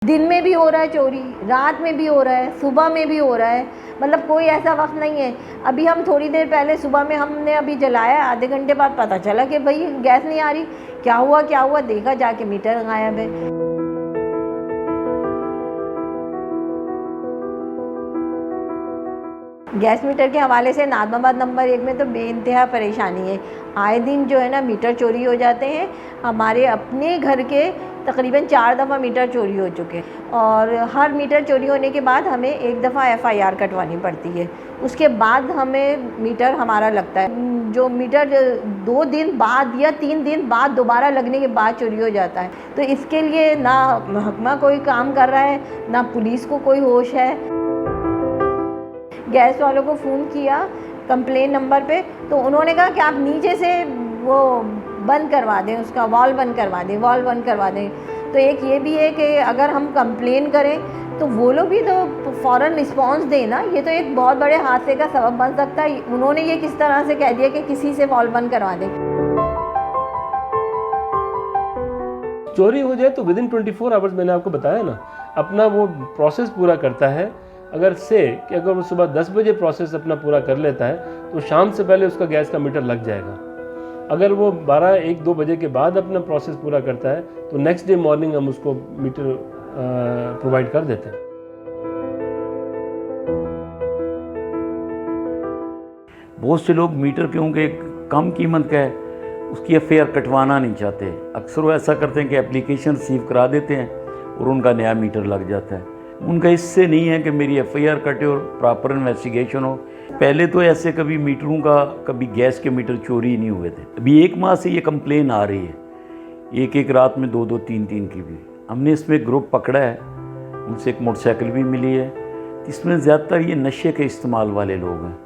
दिन में भी हो रहा है चोरी, रात में भी हो रहा है, सुबह में भी हो रहा है, मतलब कोई ऐसा वक्त नहीं है। अभी हम थोड़ी देर पहले सुबह में हमने अभी जलाया, आधे घंटे बाद पता चला कि भाई गैस नहीं आ रही। क्या हुआ, देखा जाके मीटर गायब है। गैस मीटर के हवाले से नाज़माबाद नंबर 1 में तो बेइंतहा परेशानी है। आए दिन जो है ना मीटर चोरी हो जाते हैं। हमारे अपने घर के तकरीबन 4 दफ़ा मीटर चोरी हो चुके हैं और हर मीटर चोरी होने के बाद हमें एक दफ़ा FIR कटवानी पड़ती है। उसके बाद हमें मीटर हमारा लगता है। जो मीटर 2 दिन बाद या 3 दिन बाद दोबारा लगने के बाद चोरी हो जाता है, तो इसके लिए ना महकमा कोई काम कर रहा है, ना पुलिस को कोई होश है। गैस वालों को फ़ोन किया कंप्लेन नंबर पे, तो उन्होंने कहा कि आप नीचे से वो बंद करवा दें, उसका वॉल बंद करवा दें। तो एक ये भी है कि अगर हम कंप्लेन करें तो वो लोग भी तो फ़ौरन रिस्पॉन्स दें ना। ये तो एक बहुत बड़े हादसे का सबब बन सकता है। उन्होंने ये किस तरह से कह दिया कि किसी से वॉल बंद करवा दें। चोरी हो जाए तो विदिन 24 आवर्स, मैंने आपको बताया ना, अपना वो प्रोसेस पूरा करता है। अगर वो सुबह 10 बजे प्रोसेस अपना पूरा कर लेता है तो शाम से पहले उसका गैस का मीटर लग जाएगा। अगर वो 12, 1, 2 बजे के बाद अपना प्रोसेस पूरा करता है तो नेक्स्ट डे मॉर्निंग हम उसको मीटर प्रोवाइड कर देते हैं। बहुत से लोग मीटर क्योंकि कम कीमत का है उसकी FIR कटवाना नहीं चाहते। अक्सर वो ऐसा करते हैं कि एप्लीकेशन रिसीव करा देते हैं और उनका नया मीटर लग जाता है। उनका इससे नहीं है कि मेरी FIR कटे और प्रॉपर इन्वेस्टिगेशन हो। पहले तो ऐसे कभी मीटरों का, कभी गैस के मीटर चोरी नहीं हुए थे। अभी 1 माह से ये कंप्लेन आ रही है, एक रात में 2-2, 3-3 की भी। हमने इसमें ग्रुप पकड़ा है, उनसे एक मोटरसाइकिल भी मिली है। इसमें ज़्यादातर ये नशे के इस्तेमाल वाले लोग हैं।